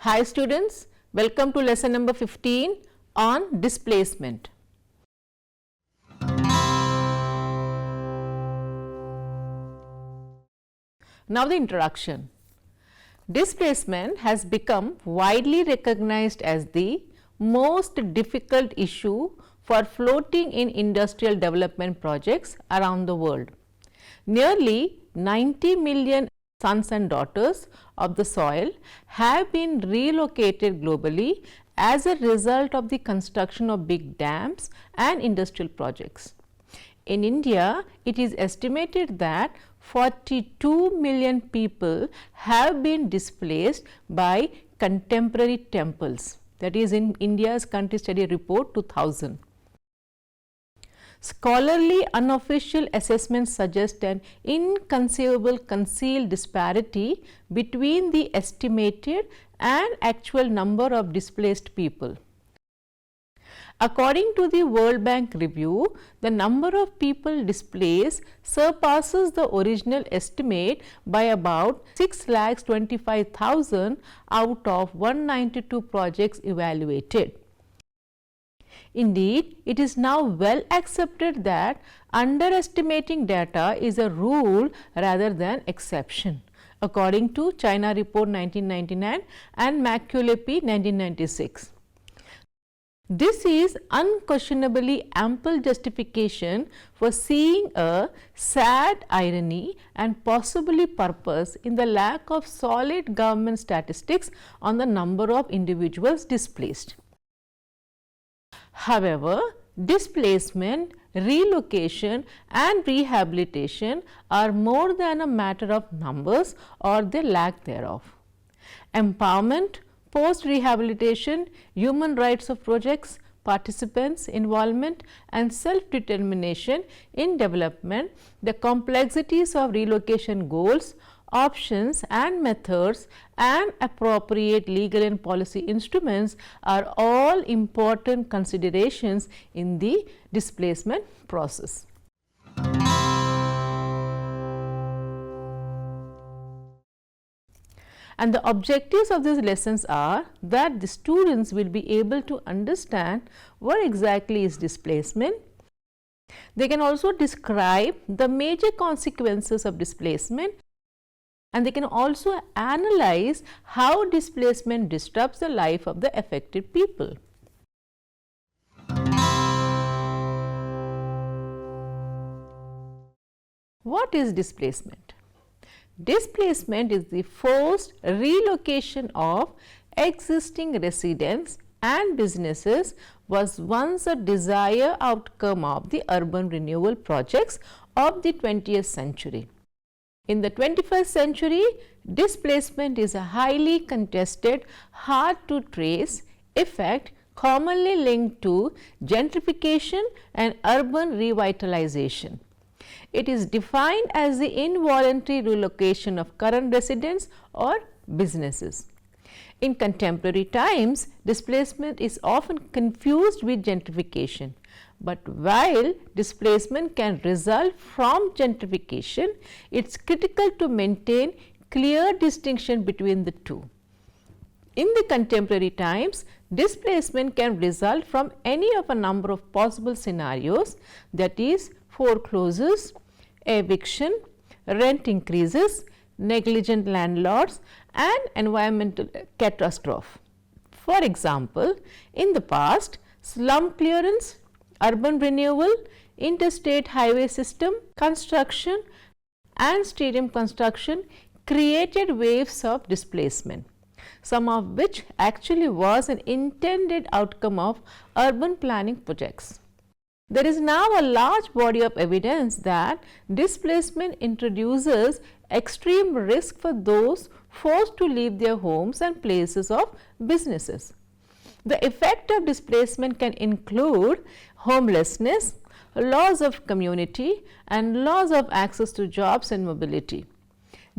Hi students, welcome to lesson number 15 on displacement. Now the introduction. Displacement has become widely recognized as the most difficult issue for floating in industrial development projects around the world. Nearly 90 million sons and daughters of the soil have been relocated globally as a result of the construction of big dams and industrial projects. In India, it is estimated that 42 million people have been displaced by contemporary temples, that is in India's country study report 2000. Scholarly unofficial assessments suggest an inconceivable concealed disparity between the estimated and actual number of displaced people. According to the World Bank review, the number of people displaced surpasses the original estimate by about 6,25,000 out of 192 projects evaluated. Indeed, it is now well accepted that underestimating data is a rule rather than exception, according to China Report 1999 and McAuliffe 1996. This is unquestionably ample justification for seeing a sad irony and possibly purpose in the lack of solid government statistics on the number of individuals displaced. However, displacement, relocation and rehabilitation are more than a matter of numbers or the lack thereof. Empowerment, post-rehabilitation, human rights of projects, participants' involvement and self-determination in development, the complexities of relocation goals, options and methods and appropriate legal and policy instruments are all important considerations in the displacement process. And the objectives of these lessons are that the students will be able to understand what exactly is displacement. They can also describe the major consequences of displacement, and they can also analyze how displacement disrupts the life of the affected people. What is displacement? Displacement is the forced relocation of existing residents and businesses was once a desired outcome of the urban renewal projects of the 20th century. In the 21st century, displacement is a highly contested, hard to trace effect commonly linked to gentrification and urban revitalization. It is defined as the involuntary relocation of current residents or businesses. In contemporary times, displacement is often confused with gentrification. But while displacement can result from gentrification, it is critical to maintain clear distinction between the two. In the contemporary times, displacement can result from any of a number of possible scenarios, that is foreclosures, eviction, rent increases, negligent landlords and environmental catastrophe. For example, in the past, slum clearance, urban renewal, interstate highway system construction and stadium construction created waves of displacement, some of which actually was an intended outcome of urban planning projects. There is now a large body of evidence that displacement introduces extreme risk for those forced to leave their homes and places of businesses. The effect of displacement can include homelessness, loss of community and loss of access to jobs and mobility.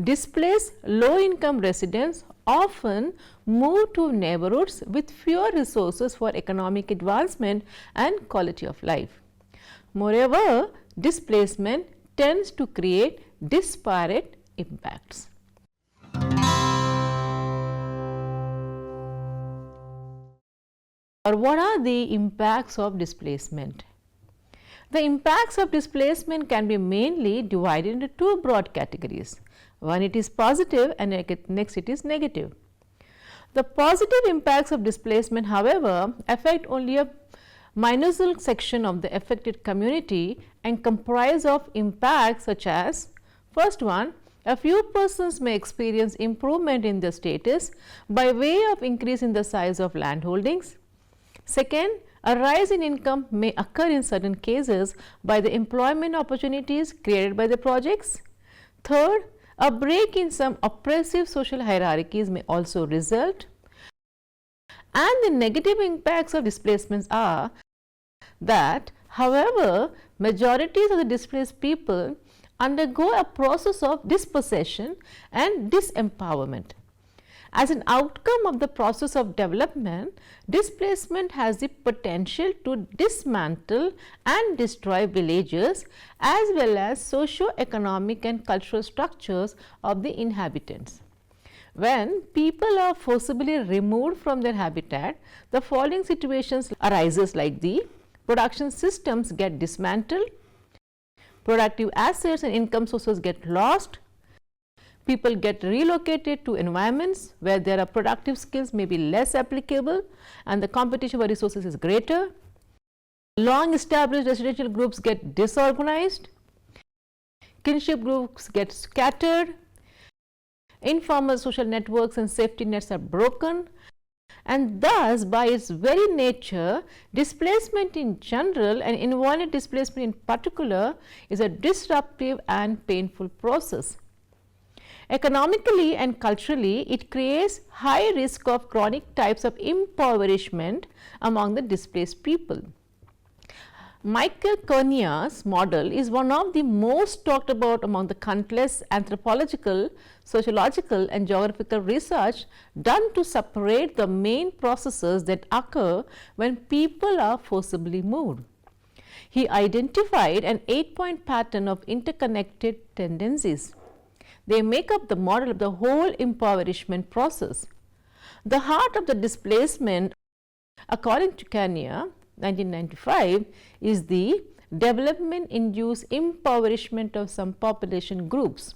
Displaced low-income residents often move to neighborhoods with fewer resources for economic advancement and quality of life. Moreover, displacement tends to create disparate impacts. or what are the impacts of displacement? The impacts of displacement can be mainly divided into two broad categories. One, it is positive, and next it is negative. The positive impacts of displacement, however, affect only a minuscule section of the affected community and comprise of impacts such as: first one, a few persons may experience improvement in their status by way of increase in the size of land holdings. Second, a rise in income may occur in certain cases by the employment opportunities created by the projects. Third, a break in some oppressive social hierarchies may also result. And the negative impacts of displacements are that, however, majorities of the displaced people undergo a process of dispossession and disempowerment. As an outcome of the process of development, displacement has the potential to dismantle and destroy villages as well as socio-economic and cultural structures of the inhabitants. When people are forcibly removed from their habitat, the following situations arises, like the production systems get dismantled, productive assets and income sources get lost, people get relocated to environments where their productive skills may be less applicable and the competition for resources is greater. Long established residential groups get disorganized, kinship groups get scattered, informal social networks and safety nets are broken, and thus by its very nature, displacement in general and involuntary displacement in particular is a disruptive and painful process. Economically and culturally, it creates high risk of chronic types of impoverishment among the displaced people. Michael Kernia's model is one of the most talked about among the countless anthropological, sociological and geographical research done to separate the main processes that occur when people are forcibly moved. He identified an 8-point pattern of interconnected tendencies. They make up the model of the whole impoverishment process. The heart of the displacement, according to Kernia, 1995, is the development-induced impoverishment of some population groups.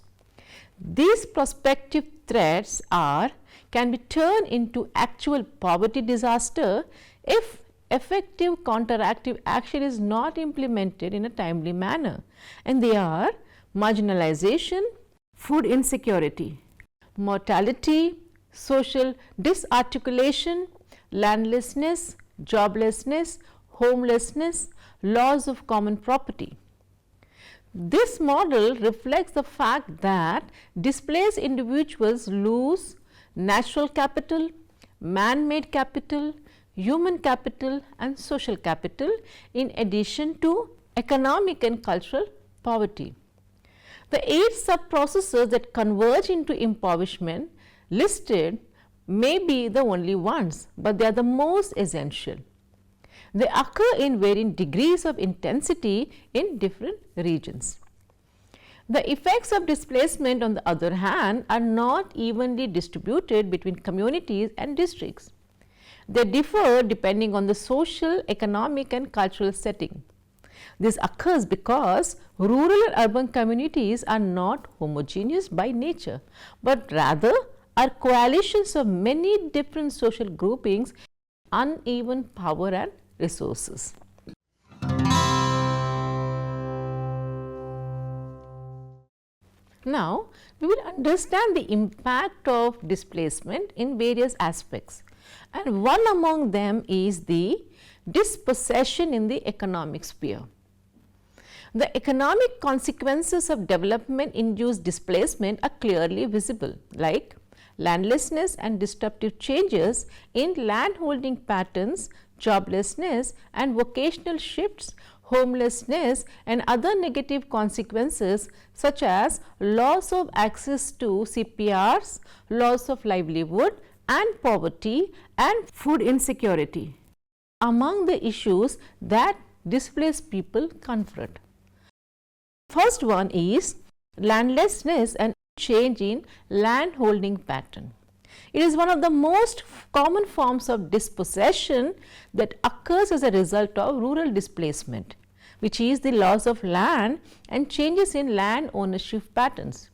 These prospective threats can be turned into actual poverty disaster if effective counteractive action is not implemented in a timely manner, and they are marginalization, food insecurity, mortality, social disarticulation, landlessness, joblessness, homelessness, loss of common property. This model reflects the fact that displaced individuals lose natural capital, man-made capital, human capital and social capital in addition to economic and cultural poverty. The 8 sub-processes that converge into impoverishment listed may be the only ones, but they are the most essential. They occur in varying degrees of intensity in different regions. The effects of displacement, on the other hand, are not evenly distributed between communities and districts. They differ depending on the social, economic and cultural setting. This occurs because rural and urban communities are not homogeneous by nature, but rather are coalitions of many different social groupings, uneven power and resources. Now, we will understand the impact of displacement in various aspects, and one among them is the dispossession in the economic sphere. The economic consequences of development-induced displacement are clearly visible, like landlessness and disruptive changes in landholding patterns, joblessness and vocational shifts, homelessness and other negative consequences such as loss of access to CPRs, loss of livelihood and poverty and food insecurity among the issues that displaced people confront. First one is landlessness and change in land holding pattern. It is one of the most common forms of dispossession that occurs as a result of rural displacement, which is the loss of land and changes in land ownership patterns.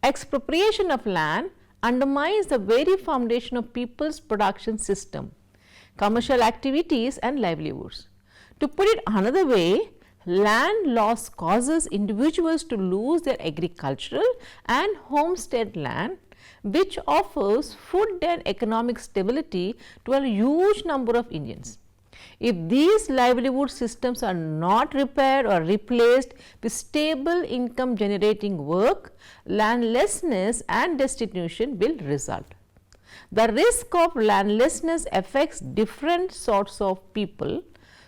Expropriation of land undermines the very foundation of people's production system, commercial activities and livelihoods. To put it another way, land loss causes individuals to lose their agricultural and homestead land, which offers food and economic stability to a huge number of Indians. If these livelihood systems are not repaired or replaced with stable income generating work, landlessness and destitution will result. The risk of landlessness affects different sorts of people,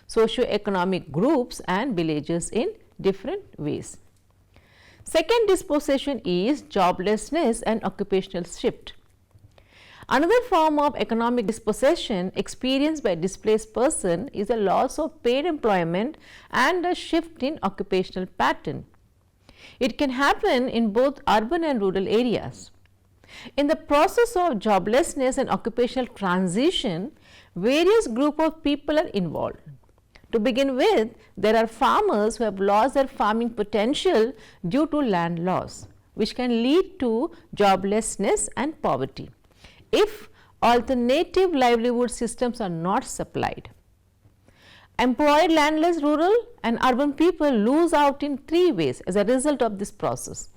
socio-economic groups and villages in different ways. Second dispossession is joblessness and occupational shift. Another form of economic dispossession experienced by a displaced person is the loss of paid employment and a shift in occupational pattern. It can happen in both urban and rural areas. In the process of joblessness and occupational transition, various groups of people are involved. To begin with, there are farmers who have lost their farming potential due to land loss, which can lead to joblessness and poverty if alternative livelihood systems are not supplied. Employed landless rural and urban people lose out in three ways as a result of this process.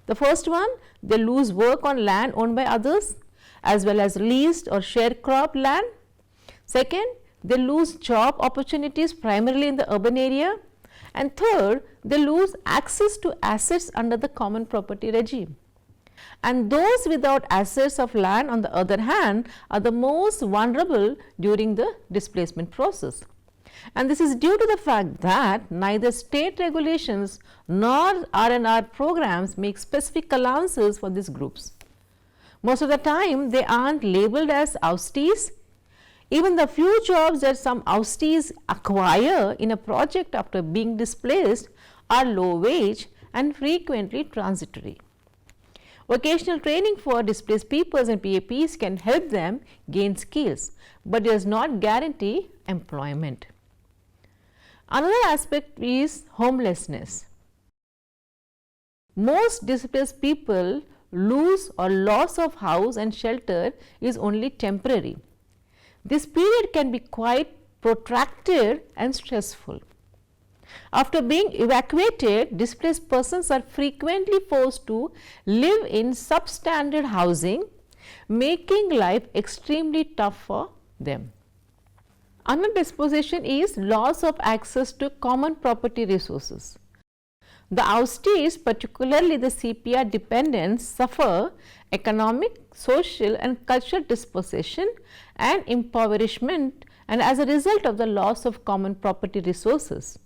The first one, they lose work on land owned by others as well as leased or sharecrop land. Second, they lose job opportunities primarily in the urban area. And third, they lose access to assets under the common property regime. And those without assets of land, on the other hand, are the most vulnerable during the displacement process. And this is due to the fact that neither state regulations nor R&R programs make specific allowances for these groups. Most of the time, they aren't labeled as oustees. Even the few jobs that some oustees acquire in a project after being displaced are low wage and frequently transitory. Vocational training for displaced peoples and PAPs can help them gain skills, but does not guarantee employment. Another aspect is homelessness. Most displaced people lose or loss of house and shelter is only temporary. This period can be quite protracted and stressful. After being evacuated, displaced persons are frequently forced to live in substandard housing, making life extremely tough for them. Another dispossession is loss of access to common property resources. The oustees, particularly the CPR dependents, suffer economic, social and cultural dispossession and impoverishment, and as a result of the loss of common property resources.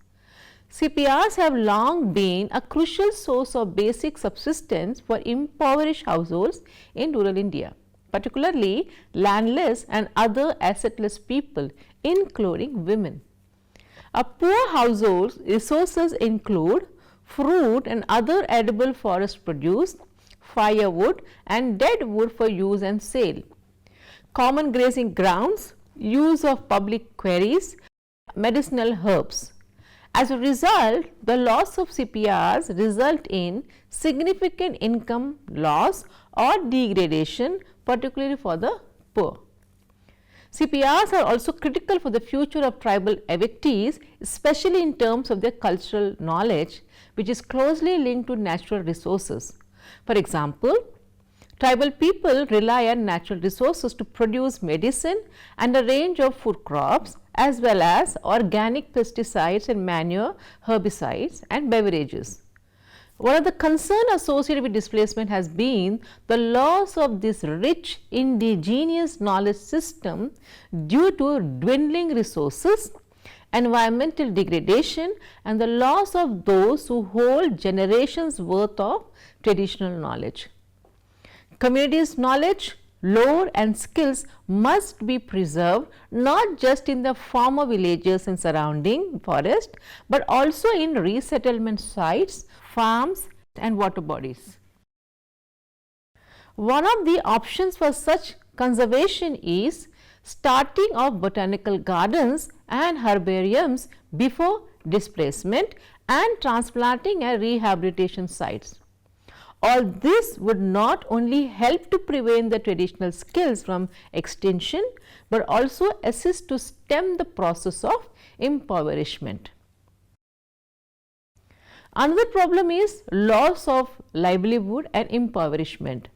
CPRs have long been a crucial source of basic subsistence for impoverished households in rural India, particularly landless and other assetless people, including women. A poor household's resources include fruit and other edible forest produce, firewood and dead wood for use and sale, common grazing grounds, use of public quarries, medicinal herbs. As a result, the loss of CPRs result in significant income loss or degradation, particularly for the poor. CPRs are also critical for the future of tribal evictees, especially in terms of their cultural knowledge, which is closely linked to natural resources. For example, tribal people rely on natural resources to produce medicine and a range of food crops, as well as organic pesticides and manure, herbicides and beverages. One of the concerns associated with displacement has been the loss of this rich indigenous knowledge system due to dwindling resources, environmental degradation and the loss of those who hold generations worth of traditional knowledge. Communities' knowledge, lore and skills must be preserved not just in the former villages and surrounding forest, but also in resettlement sites, farms and water bodies. One of the options for such conservation is starting of botanical gardens and herbariums before displacement and transplanting and rehabilitation sites. All this would not only help to prevent the traditional skills from extinction, but also assist to stem the process of impoverishment. Another problem is loss of livelihood and impoverishment.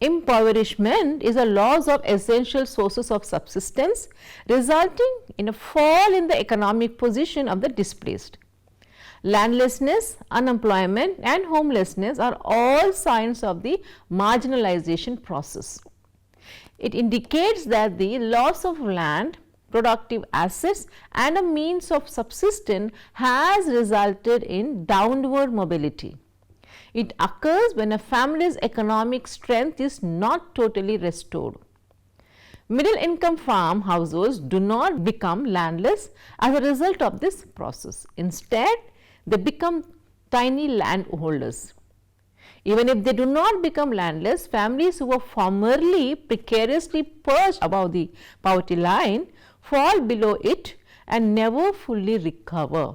Impoverishment is a loss of essential sources of subsistence, resulting in a fall in the economic position of the displaced. Landlessness, unemployment and homelessness are all signs of the marginalization process. It indicates that the loss of land, productive assets and a means of subsistence has resulted in downward mobility. It occurs when a family's economic strength is not totally restored. Middle income farm households do not become landless as a result of this process. Instead, they become tiny landholders. Even if they do not become landless, families who were formerly precariously perched above the poverty line fall below it and never fully recover.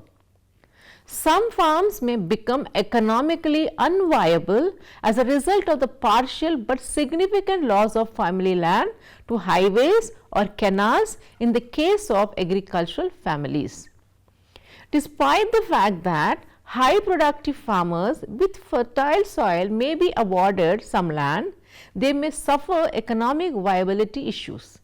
Some farms may become economically unviable as a result of the partial but significant loss of family land to highways or canals in the case of agricultural families. Despite the fact that high productive farmers with fertile soil may be awarded some land, they may suffer economic viability issues.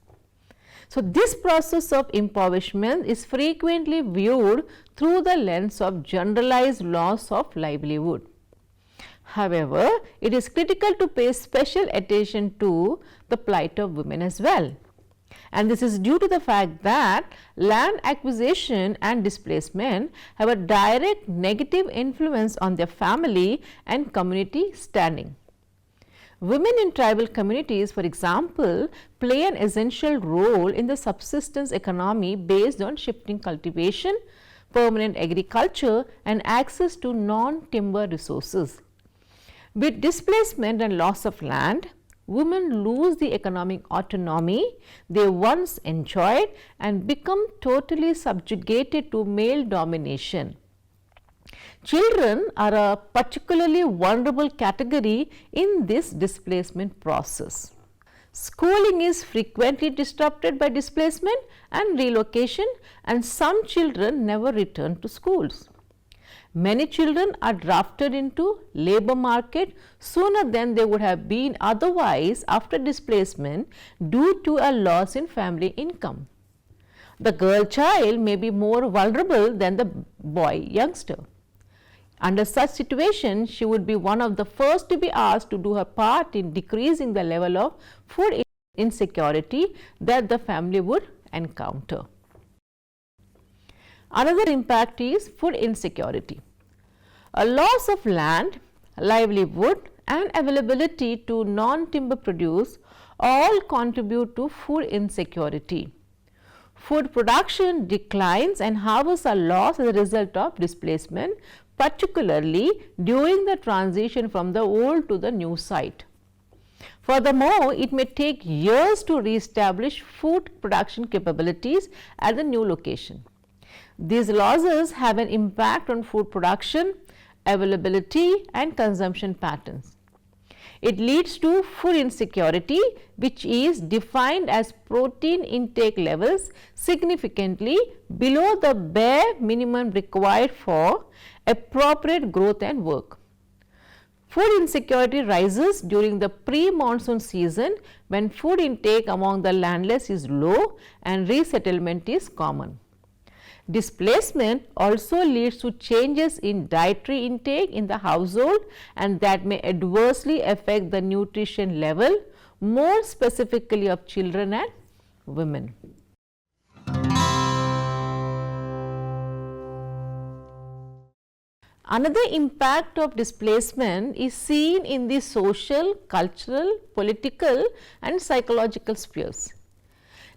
So, this process of impoverishment is frequently viewed through the lens of generalized loss of livelihood. However, it is critical to pay special attention to the plight of women as well. And this is due to the fact that land acquisition and displacement have a direct negative influence on their family and community standing. Women in tribal communities, for example, play an essential role in the subsistence economy based on shifting cultivation, permanent agriculture and access to non-timber resources. With displacement and loss of land, women lose the economic autonomy they once enjoyed and become totally subjugated to male domination. Children are a particularly vulnerable category in this displacement process. Schooling is frequently disrupted by displacement and relocation, and some children never return to schools. Many children are drafted into labor market sooner than they would have been otherwise after displacement due to a loss in family income. The girl child may be more vulnerable than the boy youngster. Under such situation, she would be one of the first to be asked to do her part in decreasing the level of food insecurity that the family would encounter. Another impact is food insecurity. A loss of land, livelihood and availability to non-timber produce all contribute to food insecurity. Food production declines and harvests are lost as a result of displacement, particularly during the transition from the old to the new site. Furthermore, it may take years to re-establish food production capabilities at the new location. These losses have an impact on food production, availability and consumption patterns. It leads to food insecurity, which is defined as protein intake levels significantly below the bare minimum required for appropriate growth and work. Food insecurity rises during the pre-monsoon season when food intake among the landless is low and resettlement is common. Displacement also leads to changes in dietary intake in the household, and that may adversely affect the nutrition level, more specifically of children and women. Another impact of displacement is seen in the social, cultural, political and psychological spheres.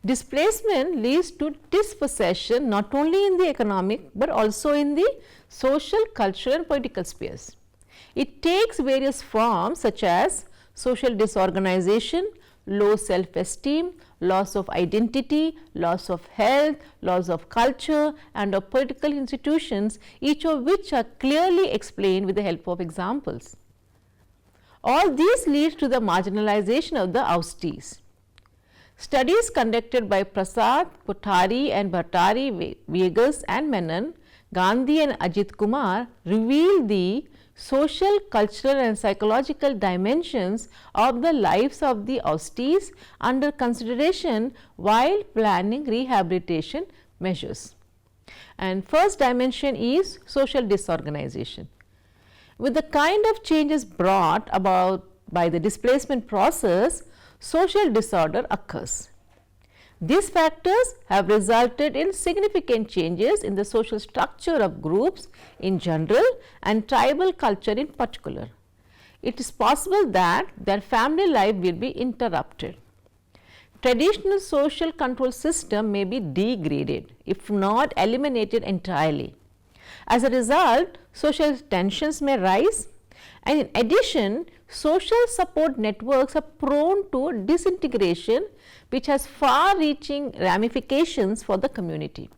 Displacement leads to dispossession not only in the economic but also in the social, cultural and political spheres. It takes various forms such as social disorganization, low self-esteem, loss of identity, loss of health, loss of culture and of political institutions, each of which are clearly explained with the help of examples. All these leads to the marginalization of the oustees. Studies conducted by Prasad, Kothari and Bhattari, Vegas and Menon, Gandhi and Ajit Kumar reveal the social, cultural and psychological dimensions of the lives of the oustees under consideration while planning rehabilitation measures. And first dimension is social disorganization. With the kind of changes brought about by the displacement process, social disorder occurs. These factors have resulted in significant changes in the social structure of groups in general and tribal culture in particular. It is possible that their family life will be interrupted. Traditional social control system may be degraded, if not eliminated entirely. As a result, social tensions may rise, and in addition, social support networks are prone to disintegration, which has far-reaching ramifications for the community.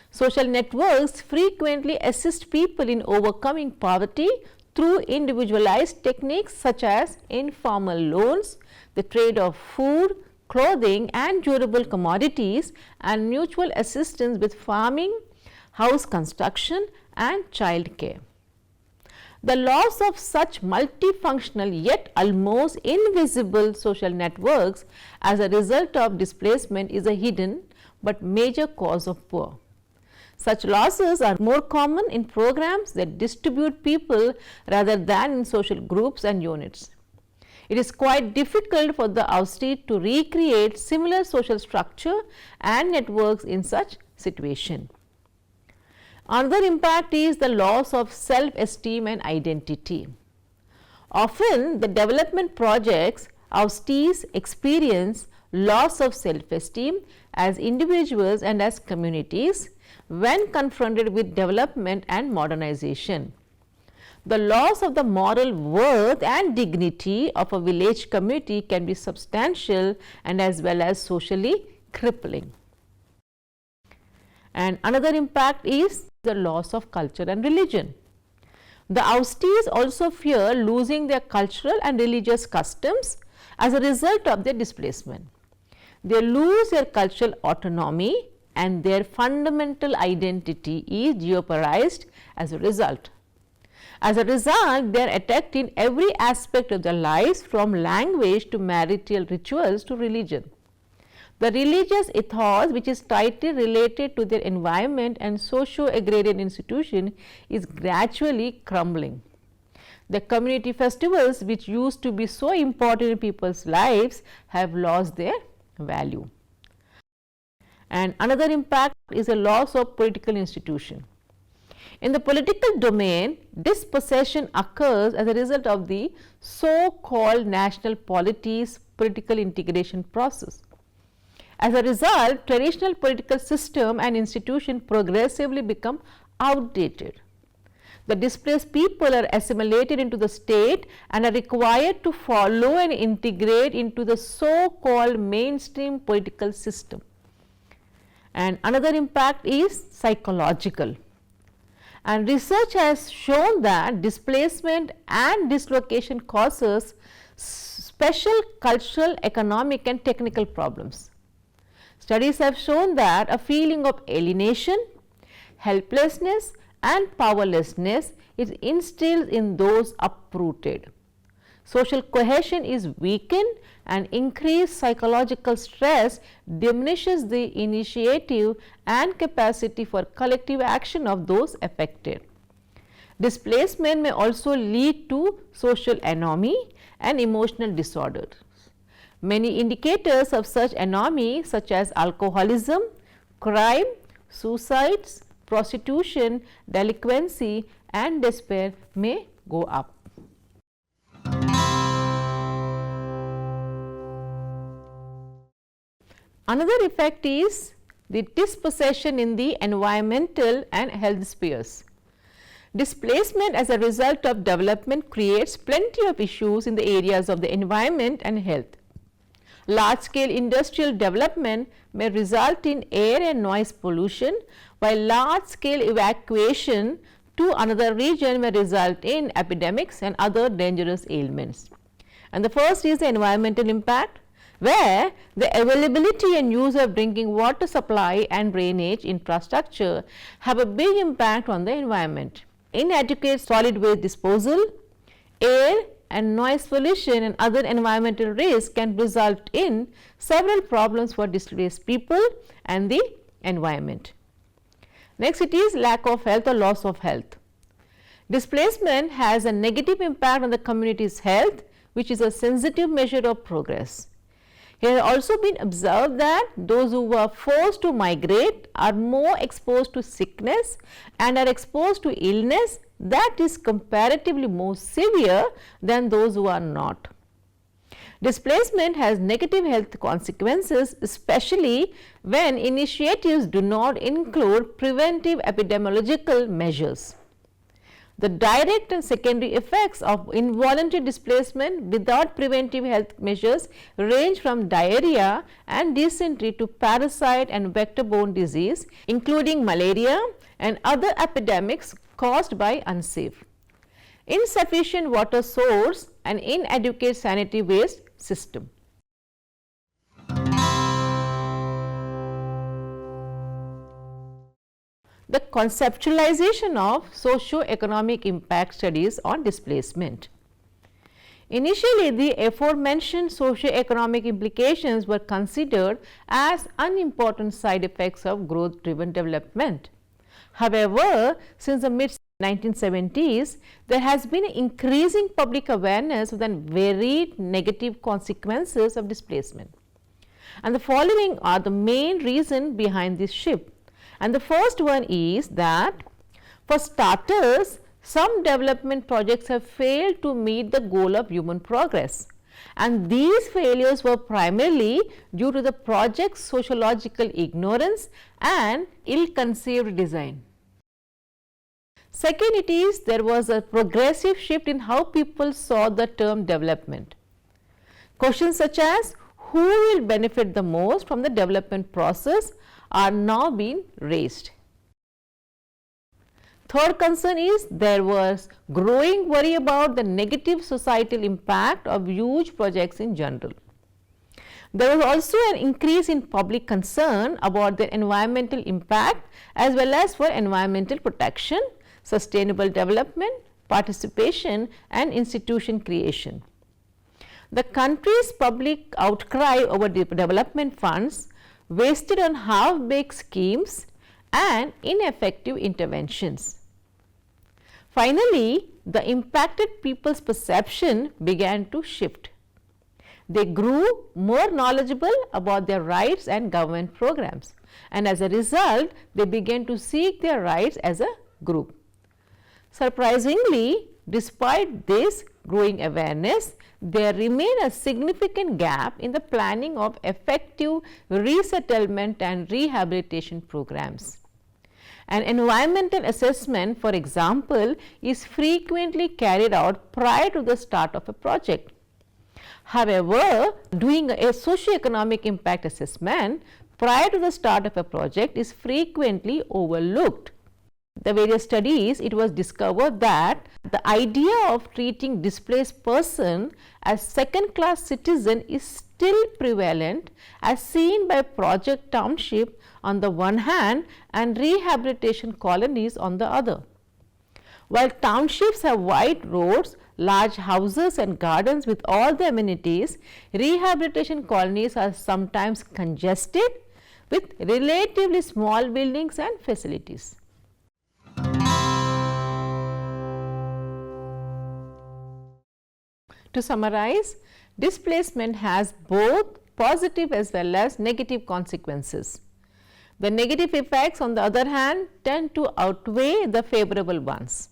Social networks frequently assist people in overcoming poverty through individualized techniques such as informal loans, the trade of food, clothing and durable commodities, and mutual assistance with farming, house construction and child care. The loss of such multifunctional yet almost invisible social networks as a result of displacement is a hidden but major cause of poor. Such losses are more common in programs that distribute people rather than in social groups and units. It is quite difficult for the oustee to recreate similar social structure and networks in such situation. Another impact is the loss of self-esteem and identity. Often the development projects oustees experience loss of self-esteem as individuals and as communities when confronted with development and modernization. The loss of the moral worth and dignity of a village community can be substantial and as well as socially crippling. And another impact is the loss of culture and religion. The oustees also fear losing their cultural and religious customs as a result of their displacement. They lose their cultural autonomy and their fundamental identity is jeopardized as a result. As a result, they are attacked in every aspect of their lives, from language to marital rituals to religion. The religious ethos, which is tightly related to their environment and socio-agrarian institution, is gradually crumbling. The community festivals, which used to be so important in people's lives, have lost their value. And another impact is a loss of political institution. In the political domain, dispossession occurs as a result of the so-called national polities political integration process. As a result, traditional political system and institution progressively become outdated. The displaced people are assimilated into the state and are required to follow and integrate into the so-called mainstream political system. And another impact is psychological. And research has shown that displacement and dislocation causes special cultural, economic and technical problems. Studies have shown that a feeling of alienation, helplessness and powerlessness is instilled in those uprooted. Social cohesion is weakened and increased psychological stress diminishes the initiative and capacity for collective action of those affected. Displacement may also lead to social anomie and emotional disorders. Many indicators of such anomie such as alcoholism, crime, suicides, prostitution, delinquency and despair may go up. Another effect is the dispossession in the environmental and health spheres. Displacement as a result of development creates plenty of issues in the areas of the environment and health. Large-scale industrial development may result in air and noise pollution, while large-scale evacuation to another region may result in epidemics and other dangerous ailments. And the first is the environmental impact, where the availability and use of drinking water supply and drainage infrastructure have a big impact on the environment. Inadequate solid waste disposal, air and noise pollution and other environmental risks can result in several problems for displaced people and the environment. Next, it is lack of health or loss of health. Displacement has a negative impact on the community's health, which is a sensitive measure of progress. It has also been observed that those who were forced to migrate are more exposed to sickness and are exposed to illness that is comparatively more severe than those who are not. Displacement has negative health consequences, especially when initiatives do not include preventive epidemiological measures. The direct and secondary effects of involuntary displacement without preventive health measures range from diarrhea and dysentery to parasite and vector-borne disease, including malaria and other epidemics caused by unsafe, insufficient water source and inadequate sanitary waste system. The conceptualization of socio-economic impact studies on displacement. Initially, the aforementioned socio-economic implications were considered as unimportant side effects of growth-driven development. However, since the mid-1970s, there has been increasing public awareness of the varied negative consequences of displacement. And the following are the main reasons behind this shift. And the first one is that, for starters, some development projects have failed to meet the goal of human progress, and these failures were primarily due to the project's sociological ignorance and ill-conceived design. Second, it is there was a progressive shift in how people saw the term development. Questions such as who will benefit the most from the development process are now being raised. Third concern is there was growing worry about the negative societal impact of huge projects in general. There was also an increase in public concern about the environmental impact as well as for environmental protection, sustainable development, participation and institution creation. The country's public outcry over the development funds wasted on half-baked schemes and ineffective interventions. Finally, the impacted people's perception began to shift. They grew more knowledgeable about their rights and government programs, and as a result, they began to seek their rights as a group. Surprisingly, despite this growing awareness, there remains a significant gap in the planning of effective resettlement and rehabilitation programs. An environmental assessment, for example, is frequently carried out prior to the start of a project. However, doing a socio-economic impact assessment prior to the start of a project is frequently overlooked. The various studies, it was discovered that the idea of treating displaced person as second-class citizen is still prevalent as seen by project township on the one hand and rehabilitation colonies on the other. While townships have wide roads, large houses and gardens with all the amenities, rehabilitation colonies are sometimes congested with relatively small buildings and facilities. To summarize, displacement has both positive as well as negative consequences. The negative effects, on the other hand, tend to outweigh the favorable ones.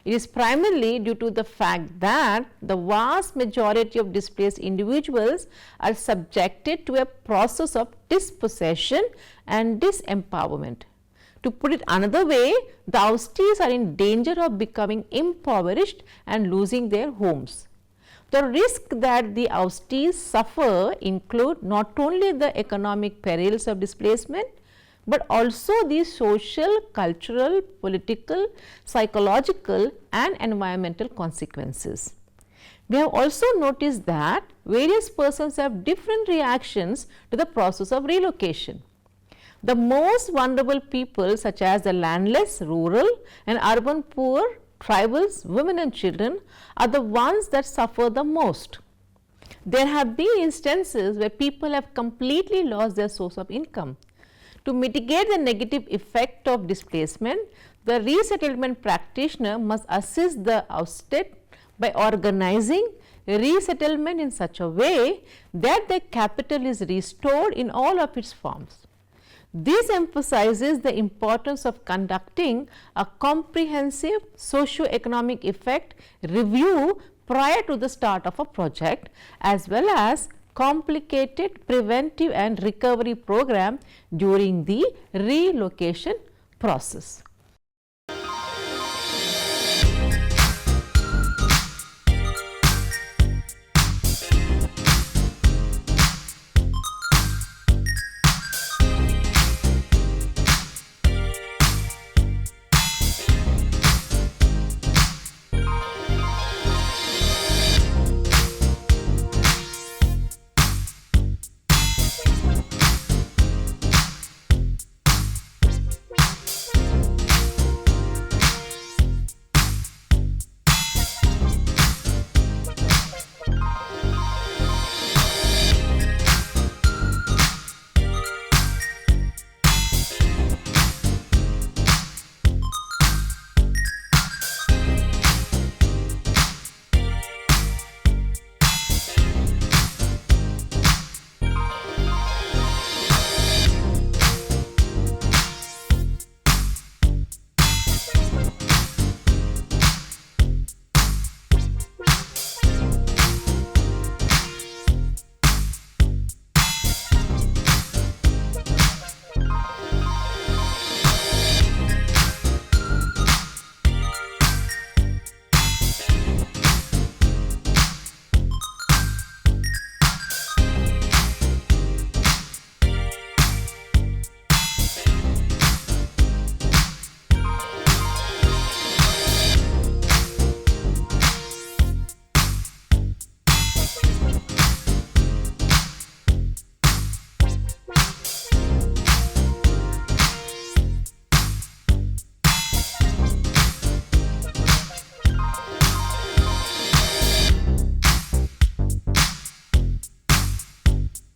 It is primarily due to the fact that the vast majority of displaced individuals are subjected to a process of dispossession and disempowerment. To put it another way, the oustees are in danger of becoming impoverished and losing their homes. The risk that the oustees suffer include not only the economic perils of displacement, but also the social, cultural, political, psychological and environmental consequences. We have also noticed that various persons have different reactions to the process of relocation. The most vulnerable people, such as the landless, rural and urban poor, tribals, women and children, are the ones that suffer the most. There have been instances where people have completely lost their source of income. To mitigate the negative effect of displacement, the resettlement practitioner must assist the ousted by organizing resettlement in such a way that the capital is restored in all of its forms. This emphasizes the importance of conducting a comprehensive socio-economic effect review prior to the start of a project, as well as complicated preventive and recovery program during the relocation process.